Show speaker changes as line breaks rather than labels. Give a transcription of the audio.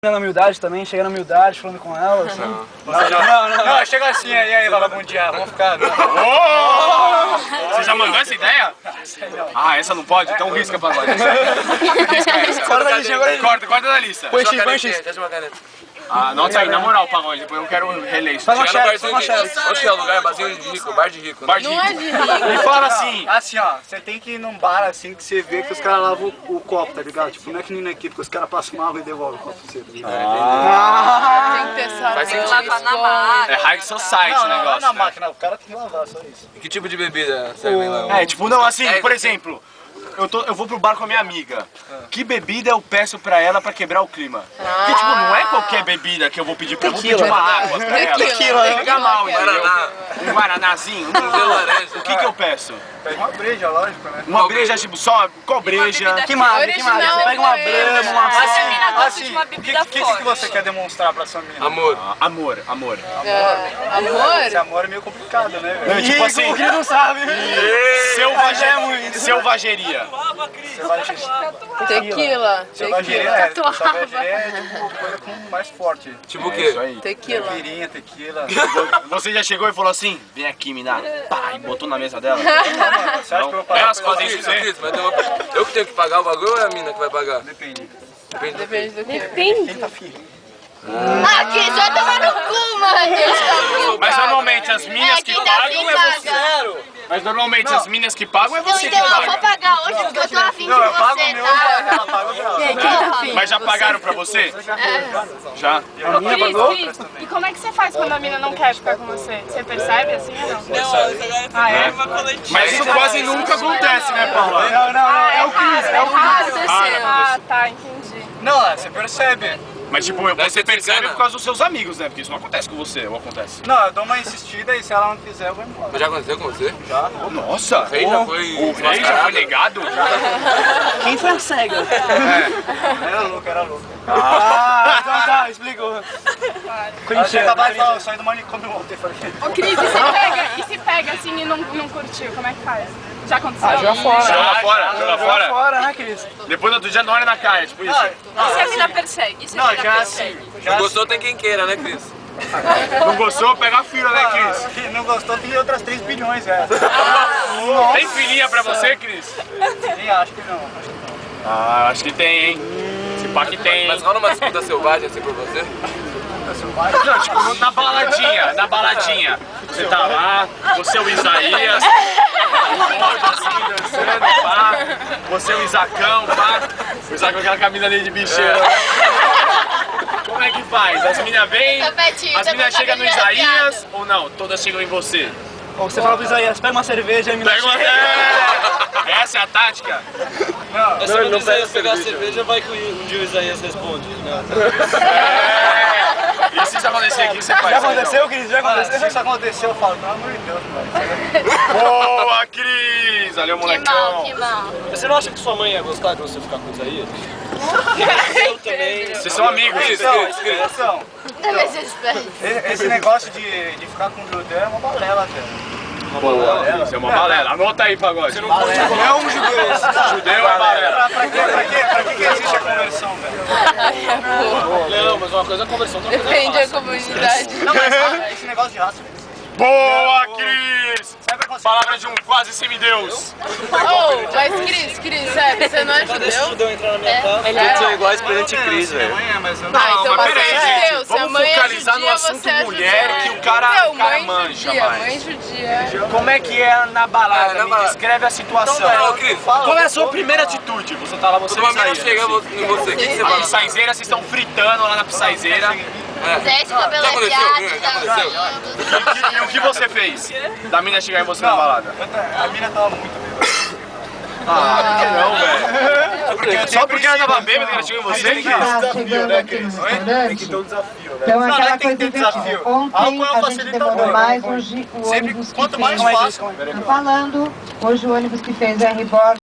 Na humildade também, chega na humildade, falando com ela, assim. Não, chega assim, aí, vagabundear, vamos ficar...
Você já mandou essa ideia? Ah, essa não pode? Então risca pra nós. Risca essa.
Corta da lista agora.
Corta da lista.
Põe X, põe X.
Ah, anota aí, na moral, Pagode, depois eu quero reler isso.
Faz uma
Chega no
xerox,
barzinho
faz uma
de...
xerox.
Onde que é o lugar? Barzinho de rico, bar de rico, né?
Bar de
Não é
rico.
de rico.
Ele fala assim.
Assim, ó, você tem que ir num bar assim que você vê que os caras lavam o copo, tá ligado? Tipo, não é que nem na equipe, que os caras passam uma água e devolvem o copo pra você, tá ligado?
Tem que ter sabor.
Tem que
lavar na máquina.
É high society o
Não é
negócio.
na
né?
máquina, o cara tem que lavar, só isso.
E que tipo de bebida servem lá?
É, tipo, não, assim, por exemplo, eu vou pro bar com a minha amiga. Que bebida eu peço pra ela pra quebrar o clima? Porque, tipo, não é qualquer bebida que eu vou pedir pra ela. Eu vou pedir uma água pra ela.
Tequila,
Tem que ficar mal, entendeu?
Guaraná.
Um guaranazinho. O que eu peço?
Pega uma breja, lógico, né?
Uma breja, tipo, só qual breja?
Que maravilha,
Original,
você pega uma
é
brama, uma
Mas
assim,
a mina gosta
assim,
de uma bebida
o que
forte.
você quer demonstrar pra sua mina?
Amor.
Amor.
Amor?
Esse amor é meio complicado, né, velho?
Tipo assim,
O que não sabe?
Selvageria.
Tequila.
Selvageria é tipo coisa com mais forte.
Tipo o
É
quê?
isso aí.
Tequila.
Caipirinha, tequila.
Você já chegou e falou assim, vem aqui, me dá. Pá, e botou na mesa dela.
Você acha que eu vou pagar?
Elas fazem isso,
Cris, mas tem uma... Eu que tenho que pagar o bagulho ou é a mina que vai pagar?
Depende.
Depende do que.
Quem tá firme?
Ah, Cris, vai tomar no cu, mano!
Mas normalmente as minas que
quem tá
pagam
afim
é você.
paga.
Mas normalmente as minas que pagam é você que
Então, eu vou
paga.
pagar hoje porque eu tô afim de
Não, eu pago o
você,
meu,
tá?
ela paga o dela.
Mas já pagaram pra você? Já?
A minha pagou?
Cris, e como é que você faz quando a mina não quer ficar com você? Você percebe assim ou não? Ah, é?
Mas isso quase nunca acontece, né, Paula?
Não, é o Cris, é o Cris.
Ah, tá, entendi.
Não, você percebe.
Mas tipo,
Deve
você
ser
percebe
cigana.
por causa dos seus amigos, né? Porque isso não acontece com você, ou acontece?
Não, eu dou uma insistida e se ela não quiser, eu vou embora.
Já aconteceu com você?
Nossa!
Aí já foi...
O rei já foi negado?
Quem foi a cega?
É.
Era louco.
Ah,
Então tá, explicou. Quando chega abaixo e fala, eu saí do manicômio ontem, falei.
Ô, Cris, e se pega assim e não curtiu? Como é que faz? Já aconteceu?
Joga fora.
Joga fora, joga fora.
Fora, né, Cris?
Depois do outro dia não olha na cara, tipo isso.
E se a mina persegue? E se a
Não,
mina
já
persegue?
assim.
Não gostou tem quem queira, né, Cris?
Não gostou, pega a fila, né, Cris?
Quem não gostou tem outras 3 bilhões, velho.
Tem filhinha pra você, Cris?
Nem acho que não.
Ah, acho que tem, hein? Esse pá que tem, hein?
Mas rola uma disputa selvagem assim por você?
Não, tipo, na baladinha. Você tá lá, você é o Isaías, pode assim, dançando, pá. Você é o Isacão, pá. O Isacão com aquela camisa ali de bicheira. Como é que faz? As meninas vêm,
Tapetinho,
as meninas chegam no
tapetinho,
Isaías ou não? Todas chegam em você?
Ou você fala pro Isaías, pega uma cerveja e me
Pega uma... Essa é a tática?
Não,
Quando o Isaías pegar a cerveja, vai que um dia o Isaías responde. Né?
E se isso acontecer aqui, você faz?
Já aconteceu, Cris? Já aconteceu? Se isso aconteceu, eu falo, pelo amor de Deus, mano.
Boa, Cris! Valeu,
Que mal,
molecão!
que mal.
Você não acha que sua mãe ia gostar de você ficar com o Isaías? Eu também.
Vocês são amigos.
Atenção.
Talvez eu espere.
Esse negócio de ficar com o judeu é uma balela, velho.
Boa, isso é uma balela. Anota aí, Pagode.
Não é um judeu esse.
Judeu é balela.
Pra que existe a conversão, velho?
Não, mas uma coisa é conversão, outra coisa é
Depende da
raça.
comunidade.
Não, mas esse negócio de raça, velho.
Boa, Cris!
Sabe quando
Palavra de um quase semideus.
Oh, mas Cris, sério, você não é
Cadê esse
judeu?
judeu entrar na minha casa?
Ele é?
são iguais perante Cris, velho.
Mas eu
Ah, então
mas
você
peraí,
é
gente.
judeu. Se a
Vamos
mãe é
focalizar no
judia,
assunto
você é
mulher,
judeu.
que o cara
Não, mãe
manja
judia,
mais.
mãe judia.
Como é que é na balada?
na
Me
balada.
descreve a situação.
Ô, Cris,
Qual é a sua primeira atitude? Você tá lá, você
quando uma mina chega em você, o que você
A
fala?
pisaizeira, vocês estão fritando lá na pisaizeira.
Zé de cabelo
Já aconteceu?
arrepiado,
Já aconteceu?
tá
E o que você fez? Da mina chegar em você na balada?
A mina tava muito bêbada.
Ah, por que não, velho? Só porque ela tava bêbada que ela chegou em você?
Tem
Tá chegando aqui no restaurante. Então
Não,
aquela
tem que
coisa
ter
invertida.
desafio.
Ontem
Álcool é um
a gente
facilitador.
demorou mais, hoje o
Sempre,
ônibus que
quanto mais
fez...
fácil,
Tô falando, hoje o ônibus que fez R-Borg